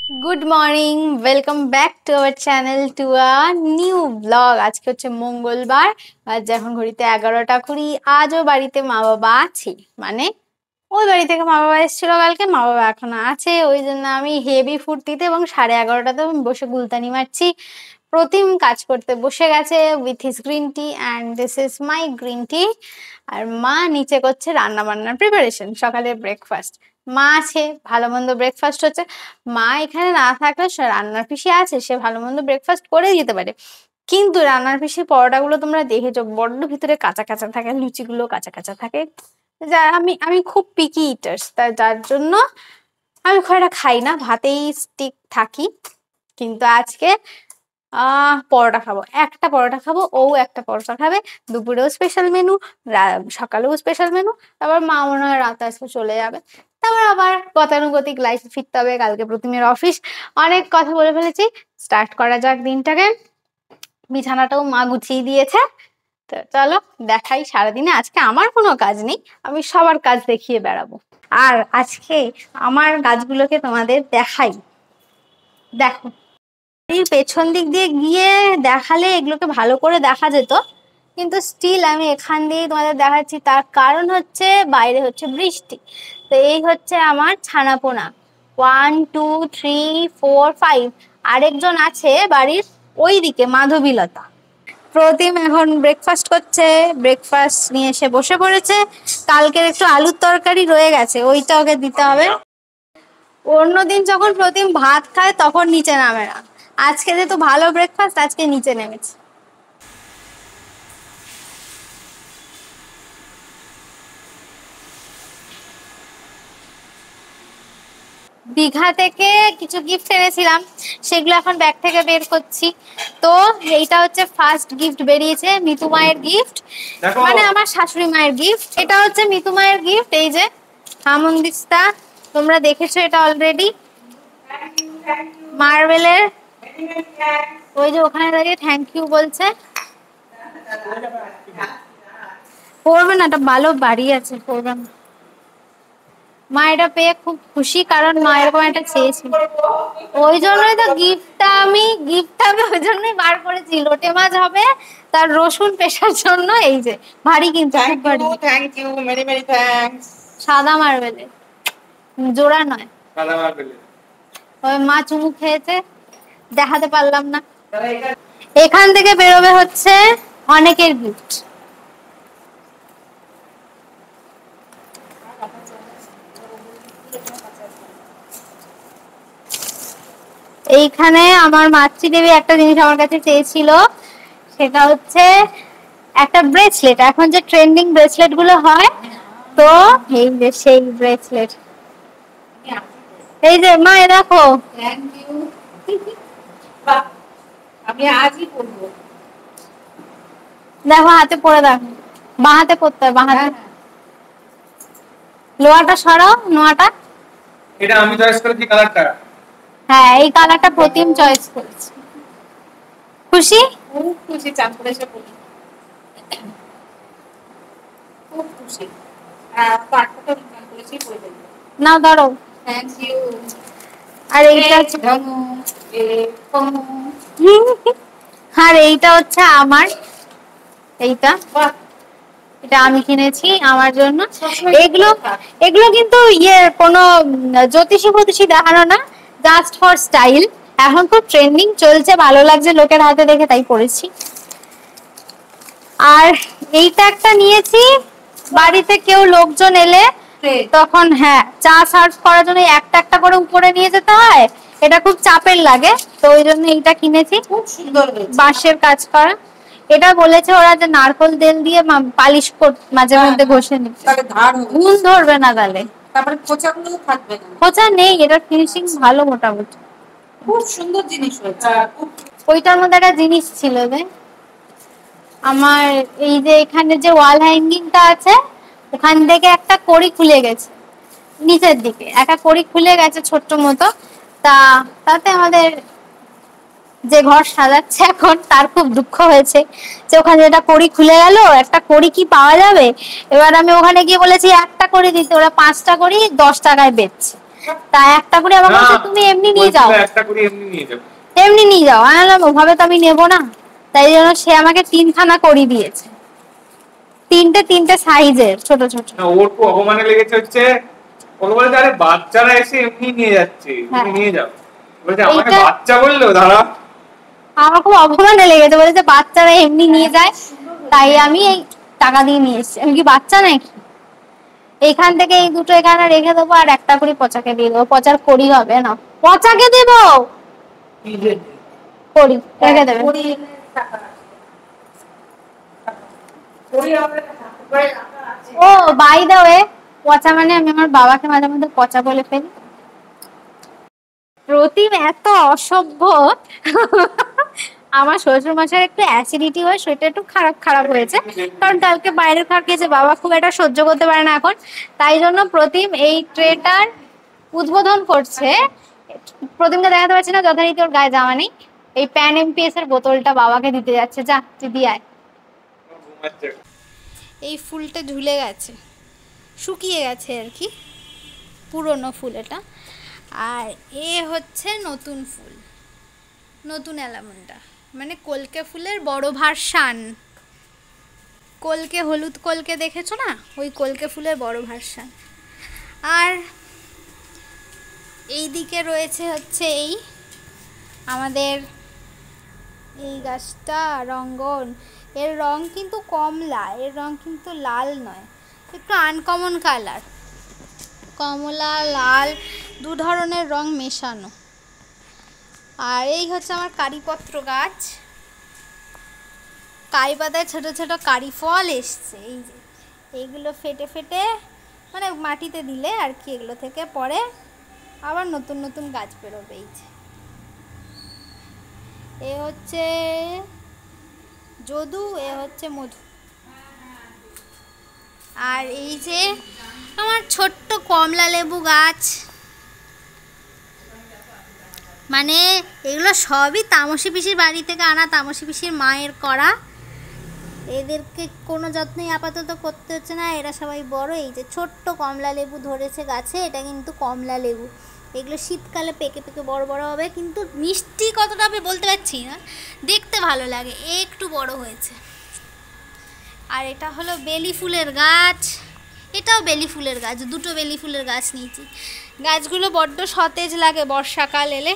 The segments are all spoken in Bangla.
Good morning, welcome back to our channel to a new blog. আজকে হচ্ছে মঙ্গলবার, আজ এখন ঘড়িতে 11টা 20। আজও বাড়িতে মা বাবা আছে, মানে ওই বাড়ি থেকে মা বাবা এসেছিল কালকে, মা বাবা এখনো আছে। ওই জন্য আমি হেভি ফুর্তিতে এবং 11:30টাতে বসে গুলতানি মারছি। প্রতিম কাজ করতে বসে গেছে with his green tea, and this is my green tea. আর মা নিচে করছে রান্না বান্নার প্রিপারেশন, সকালের ব্রেকফাস্ট। মা আছে, ভালো মন্দ ব্রেকফাস্ট হচ্ছে। মা এখানে না থাকলে রান্নার পিসি আছে, সে ভালো মন্দ ব্রেকফাস্ট করে দিতে পারে। কিন্তু রান্নার পিসির পরোটাগুলো তোমরা দেখেছো, বড্ড ভিতরে কাঁচা কাঁচা থাকে, লুচিগুলো কাঁচা কাঁচা থাকে। যা আমি খুব পিকি ইটার্স, তাই যার জন্য আমি খুব একটা খাই না, ভাতেই স্টিক থাকি। কিন্তু আজকে পরোটা খাবো, একটা পরোটা খাবো, ও একটা পরোটা খাবে। দুপুরেও স্পেশাল মেনু, সকালেও স্পেশাল মেনু। তারপর মা মনে হয় রাতে আজকে চলে যাবে, তারপর আবার গতানুগতিক লাইফে ফিরতে হবে। কালকে প্রতিমের অফিস। অনেক কথা বলে ফেলেছি, স্টার্ট করা যাক দিনটাকে। বিছানাটাও মা গুছিয়ে দিয়েছে। তো চলো দেখাই সারাদিনে। আজকে আমার কোনো কাজ নেই, আমি সবার কাজ দেখিয়ে বেড়াবো। আর আজকে আমার কাজগুলোকে তোমাদের দেখাই, দেখো। এই পেছন দিক দিয়ে গিয়ে দেখালে এগুলোকে ভালো করে দেখা যেত, কিন্তু স্টিল আমি এখান দিয়ে তোমাদের দেখাচ্ছি। তার কারণ হচ্ছে বাইরে হচ্ছে বৃষ্টি। তো এই হচ্ছে আমার ছানাপোনা, 1 2 3 4 5। আরেকজন আছে বাড়ির ওই দিকে, মাধবীলতা। প্রতিম এখন ব্রেকফাস্ট করছে, ব্রেকফাস্ট নিয়ে এসে বসে পড়েছে। কালকের একটু আলুর তরকারি রয়ে গেছে, ওইটা ওকে দিতে হবে। অন্যদিন যখন প্রতিম ভাত খায় তখন নিচে নামে না, আজকে যেহেতু ভালো ব্রেকফাস্ট, আজকে নিচে নেমেছে। দীঘা থেকে কিছু গিফট এনেছিলাম, সেগুলো এখন ব্যাগ থেকে বের করছি। তো এইটা হচ্ছে ফার্স্ট গিফট বেরিয়েছে, মিতু মায়ের গিফট, মানে আমার শাশুড়ি মায়ের গিফট। এটা হচ্ছে মিতু মায়ের গিফট, এই যে হামন্দিস্তা, তোমরা দেখেছো এটা অলরেডি, মার্বেলের। ওই যে ওখানে দাঁড়িয়ে থ্যাংক ইউ বলছে। পড়বে না, এটা ভালো বাড়ি আছে, পড়বে না। মা এটা পেয়ে খুব খুশি, কারণ মা এরকম একটা চেয়েছিল। ওই জন্যই তো গিফটটা আমি ওই জন্যই বার করেছি। লোটে মাছ হবে, তার রসুন পেশার জন্য। এই যে ভারী, কিন্তু খুব ভারী। Thank you, many many thanks. সাদা মার্বেলে, জোড়া নয়, সাদা মার্বেলে। ওই মা চুমু খেয়েছে, দেখাতে পারলাম না। এখান থেকে বেরোবে হচ্ছে অনেকের গিফট। এইখানে আমার মাতৃদেবী একটা জিনিস আমার কাছে চেয়েছিল, সেটা হচ্ছে একটা ব্রেসলেট। এখন যে ট্রেন্ডিং ব্রেসলেট গুলো হয়, তো এই যে সেই ব্রেসলেট। এই যে মা, এ দেখো। Thank you. আমি আজই পরবো। দেখো হাতে পরে দেখো, বাঁ হাতে পরতে হয়, বাঁ হাতে। লোয়াটা সরাও, নোয়াটা। এটা আমি চয়েস করেছি কালারটা। হ্যাঁ, এই কালারটা প্রতিম চয়েস করেছে। খুশি? খুব খুশি, চাঁদপুরে এসে পড়ি। খুব খুশি। পাটটা তো চাঁদপুরেই পড়ে দেবো। নাও ধরো। Thank you. আর এইটা আর এইটা হচ্ছে আমার, এইটা এটা আমি কিনেছি আমার জন্য। এগুলো এগুলো কিন্তু কোনো জ্যোতিষী ফতিষী দেখানো না, জাস্ট ফর স্টাইল। এখন খুব ট্রেন্ডিং চলছে, ভালো লাগছে লোকের হাতে দেখে, তাই পরেছি। আর এইটা একটা নিয়েছি, বাড়িতে কেউ লোকজন এলে তখন, হ্যাঁ, চা সার্ভ করার জন্য একটা একটা করে উপরে নিয়ে যেতে হয়, এটা খুব চাপের লাগে, তো ওই জন্য এইটা কিনেছি। খুব সুন্দর, বাঁশের কাজ করা। এটা বলেছে ওরা যে নারকোল তেল দিয়ে পালিশ মাঝে মধ্যে ঘষে নিতে, তাহলে ধার ঘুণ ধরবে না, তাহলে তারপরে খোঁচাগুলো থাকবে না। খোঁচা নেই, এটার ফিনিশিং ভালো, মোটামুটি খুব সুন্দর জিনিস হয়েছে। ওইটার মধ্যে একটা জিনিস ছিল যে আমার, এই যে এখানে যে ওয়াল হ্যাঙ্গিংটা আছে, ওখান থেকে একটা কড়ি খুলে গেছে, নিচের দিকে একটা কড়ি খুলে গেছে ছোট্ট মতো। তাতে আমাদের যে ঘর সাজাচ্ছে এখন, তার খুব দুঃখ হয়েছে যে ওখানে একটা কড়ি খুলে গেল, একটা কড়ি কি পাওয়া যাবে। এবার আমি ওখানে গিয়ে বলেছি একটা কড়ি দিতে, ওরা 5টা কড়ি 10 টাকায় বেচছে। তা একটা করে আবার বলছে তুমি এমনি নিয়ে যাও, একটা করে এমনি নিয়ে যাও, এমনি নিয়ে যাও। আমি বললাম ওভাবে তো আমি নেবো না। তাই জন্য সে আমাকে 3খানা করে দিয়েছে, তিনটে তিনটে সাইজের ছোট ছোট। না ওর তো অপমানে লেগেছে হচ্ছে, ওকে বলেছে আরে বাচ্চারা এসে এমনি নিয়ে যাচ্ছে, তুমি নিয়ে যাও। বলছে আমাকে বাচ্চা বললো, দাঁড়া। আমার খুব অপমানে লেগেছে, বলেছে বাচ্চারা এমনি নিয়ে যায়, তাই আমি এই টাকা দিয়ে নিয়ে এসেছি। আমি কি বাচ্চা নাকি? এইখান থেকে এই দুটো এখানে রেখে দেবো, আর একটা করে পচাকে দিয়ে দেবো। পচার করি হবে না, পচাকে দেবো, করি রেখে দেবে। ও বাই দা ওয়ে, পচা মানে আমি আমার বাবাকে মাঝে মধ্যে পচা বলে ফেলি। প্রতিম এত অসভ্য, আমার শ্বশুর মশাই একটু অ্যাসিডিটি হয়, সেটা একটু খারাপ খারাপ হয়েছে, কারণ কালকে বাইরের খাবার খেয়েছে, বাবা খুব একটা সহ্য করতে পারে না এখন। তাই জন্য প্রতিম এই ট্রেটার উদ্বোধন করছে। প্রতিমকে দেখাতে পারছি না, যথারীতি ওর গায়ে জামা নেই। এই প্যান এমপিএস এর বোতলটা বাবাকে দিতে যাচ্ছে, যা তুই দিয়ে আয়। এই ফুলটা ঝুলে গেছে, শুকিয়ে গেছে আর কি, পুরনো ফুল এটা। আর এ হচ্ছে নতুন ফুল, নতুন অ্যালামন্ডা, মানে কলকে ফুলের বড় ভার্সান। কলকে, হলুদ কলকে দেখেছো না, ওই কলকে ফুলের বড় ভার্সান। আর এই দিকে রয়েছে হচ্ছে এই আমাদের এই গাছটা রঙ্গন। এর রং কিন্তু কমলা, এর রং কিন্তু লাল নয়, একটু আনকমন কালার, কমলা লাল দু ধরনের রং মেশানো। আর এই হচ্ছে আমার কারিপত্র গাছ, কারি পাতায় ছোট ছোট কারি ফল এসছে। এই যে এইগুলো ফেটে ফেটে মানে মাটিতে দিলে আর কি, এগুলো থেকে পরে আবার নতুন নতুন গাছ বেরোবে। এই যে এ হচ্ছে যদু, এ হচ্ছে মধু। আর এই যে আমার ছোট্ট কমলা লেবু গাছ, মানে এগুলো সবই তামসী পিসির বাড়ি থেকে আনা, তামসী পিসির মায়ের করা। এদেরকে কোনো যত্নই আপাতত করতে হচ্ছে না, এরা সবাই বড়। এই যে ছোট্ট কমলা লেবু ধরেছে গাছে, এটা কিন্তু কমলা লেবু। এগুলো শীতকালে পেকে পেকে বড় বড় হবে, কিন্তু মিষ্টি কতটা আমি বলতে পারছি না, দেখতে ভালো লাগে। একটু বড় হয়েছে। আর এটা হলো বেলি ফুলের গাছ, এটাও বেলি ফুলের গাছ, দুটো বেলি ফুলের গাছ নিয়েছি। গাছগুলো বড্ড সতেজ লাগে বর্ষাকাল এলে।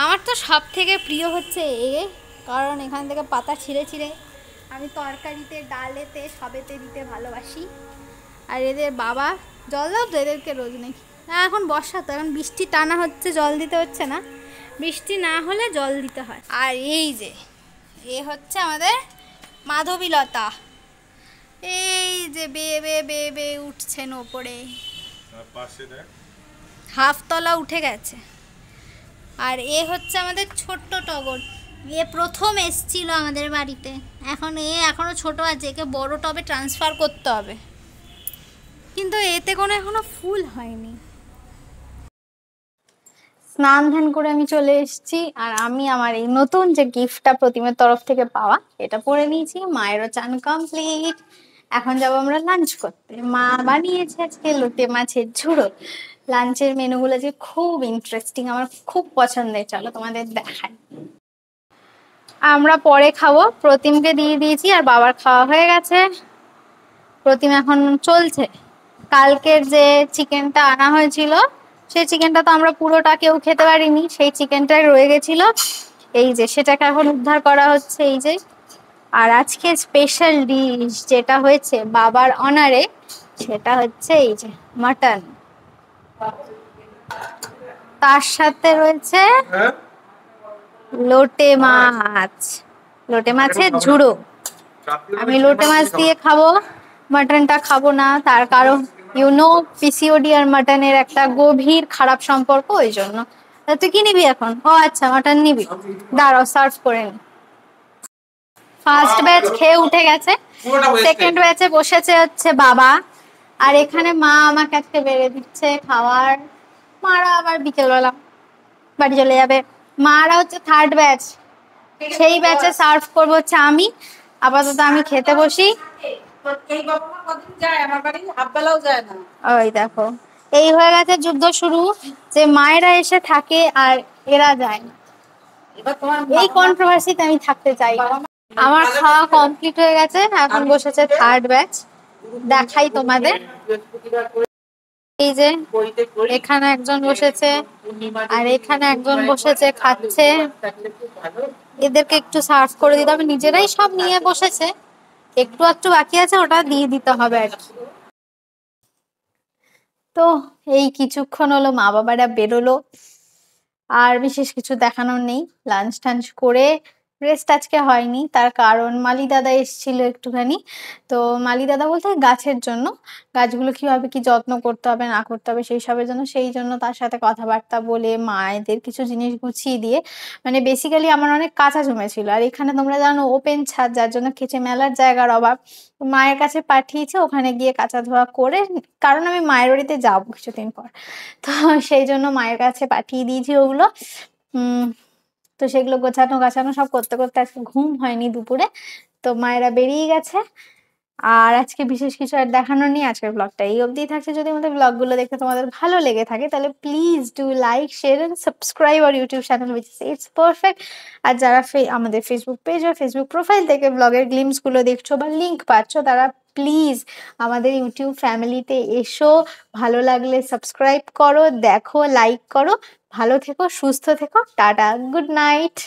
আমার তো সব থেকে প্রিয় হচ্ছে কারণ এখান থেকে পাতা ছিঁড়ে ছিঁড়ে আমি তরকারিতে, ডালেতে, সবেতে দিতে ভালোবাসি। আর এদের বাবা জল দাও তো এদেরকে রোজ নাকি, না এখন বর্ষা তো, এখন বৃষ্টি টানা হচ্ছে, জল দিতে হচ্ছে না, বৃষ্টি না হলে জল দিতে হয়। আর এই যে এ হচ্ছে আমাদের মাধবীলতা, এই যে বেয়ে বেয়ে বেয়ে বেয়ে উঠছেন ওপরে, হাফতলা উঠে গেছে। আর এ হচ্ছে আমাদের ছোট্ট টগর, এ প্রথম এসছিল আমাদের বাড়িতে, এখন এখনো ছোট আছে, একে বড় টবে ট্রান্সফার করতে হবে, কিন্তু এতে কোনো এখনো ফুল হয়নি। স্নান ধ্যান করে আমি চলে এসেছি, আর আমি আমার এই নতুন যে গিফটটা প্রতিমের তরফ থেকে পাওয়া এটা পরে নিয়েছি। মায়েরও চান কমপ্লিট, এখন যাবো আমরা লাঞ্চ করতে। মা বানিয়েছে আজকে লোটে মাছের ঝুড়ো। লাঞ্চের মেনুগুলো যে খুব ইন্টারেস্টিং, আমার খুব পছন্দের, চলো তোমাদের দেখাই। আমরা পরে খাবো, প্রতিমকে দিয়ে দিয়েছি, আর বাবার খাওয়া হয়ে গেছে। প্রতিম এখন চলছে। কালকের যে চিকেনটা আনা হয়েছিল, সেই চিকেনটা তো আমরা পুরোটা কেউ খেতে পারিনি, সেই চিকেনটাই রয়ে গেছিল। এই যে সেটাকে এখন উদ্ধার করা হচ্ছে, এই যে। আর আজকে স্পেশাল ডিশ যেটা হয়েছে বাবার অনারে, সেটা হচ্ছে এই যে মাটন, তার সাথে রয়েছে লোটে মাছ, লোটে মাছের ঝুড়ো। আমি লোটে মাছ দিয়ে খাবো, মাটনটা খাবো না, তার কারণ পিসিওডি আর মাটনের একটা গভীর খারাপ সম্পর্ক, ওই জন্য। তুই কি নিবি এখন? ও আচ্ছা, মাটন নিবি, দাঁড়াও সার্ভ করে নি। ফার্স্ট ব্যাচ খেয়ে উঠে গেছে, সেকেন্ড ব্যাচে বসেছে হচ্ছে বাবা, আর এখানে মা আমাকে আজকে বেড়ে দিচ্ছে খাওয়ার। মারা আবার বিকেলবেলা বাড়ি চলে যাবে। মারা হচ্ছে থার্ড ব্যাচ, সেই ব্যাচে সার্ভ করবো হচ্ছে আমি। আপাতত আমি খেতে বসি। ওই দেখো এই হয়ে গেছে যুদ্ধ শুরু, যে মায়েরা এসে থাকে আর এরা যায় না। এবার তোমার এই কন্ট্রোভার্সিতে আমি থাকতে চাই না। আমার খাওয়া কমপ্লিট হয়ে গেছে, এখন বসেছে থার্ড ব্যাচ। দেখাই তোমাদের, এই যে এখানে একজন বসেছে আর এখানে একজন বসেছে খাচ্ছে। এদেরকে একটু সার্ভ করে দিতে হবে, নিজেরাই সব নিয়ে বসেছে, একটু একটু বাকি আছে, ওটা দিয়ে দিতে হবে আর কি। তো এই কিছুক্ষণ হলো মা বাবারা বেরোলো, আর বিশেষ কিছু দেখানোর নেই। লাঞ্চ টাঞ্চ করে রেস্ট আজকে হয়নি, তার কারণ মালি দাদা এসেছিল একটুখানি। তো মালি দাদা বলতে গাছের জন্য, গাছগুলো কিভাবে কি যত্ন করতে হবে না করতে হবে সেই সবের জন্য, সেই জন্য তার সাথে কথাবার্তা বলে মায়েদের কিছু জিনিস গুছিয়ে দিয়ে, মানে বেসিক্যালি আমার অনেক কাঁচা জমেছিল, আর এখানে তোমরা জানো ওপেন ছাদ, যার জন্য কেচে মেলার জায়গার অভাব। মায়ের কাছে পাঠিয়েছে, ওখানে গিয়ে কাঁচা ধোয়া করে, কারণ আমি মায়ের বাড়িতে যাবো কিছুদিন পর, তো সেই জন্য মায়ের কাছে পাঠিয়ে দিয়েছি ওগুলো। তো সেগুলো গোছানো গাছানো সব করতে করতে আজকে ঘুম হয়নি দুপুরে। তো মায়েরা বেরিয়ে গেছে, আর আজকে বিশেষ কিছু আর দেখানোর নেই। আজকের ব্লগটা এই অবধিই থাকছে। যদি আমাদের ব্লগগুলো দেখতে তোমাদের ভালো লেগে থাকে তাহলে please do like, share and subscribe our YouTube channel which is it's perfect. আর যারা আমাদের ফেসবুক পেজ আর ফেসবুক প্রোফাইল থেকে ব্লগের গ্লিমস গুলো দেখছো বা লিংক পাচ্ছ, তারা প্লিজ আমাদের ইউটিউব ফ্যামিলিতে এসো। ভালো লাগলে সাবস্ক্রাইব করো, দেখো, লাইক করো। ভালো থেকো, সুস্থ থেকো, টাটা, গুড নাইট।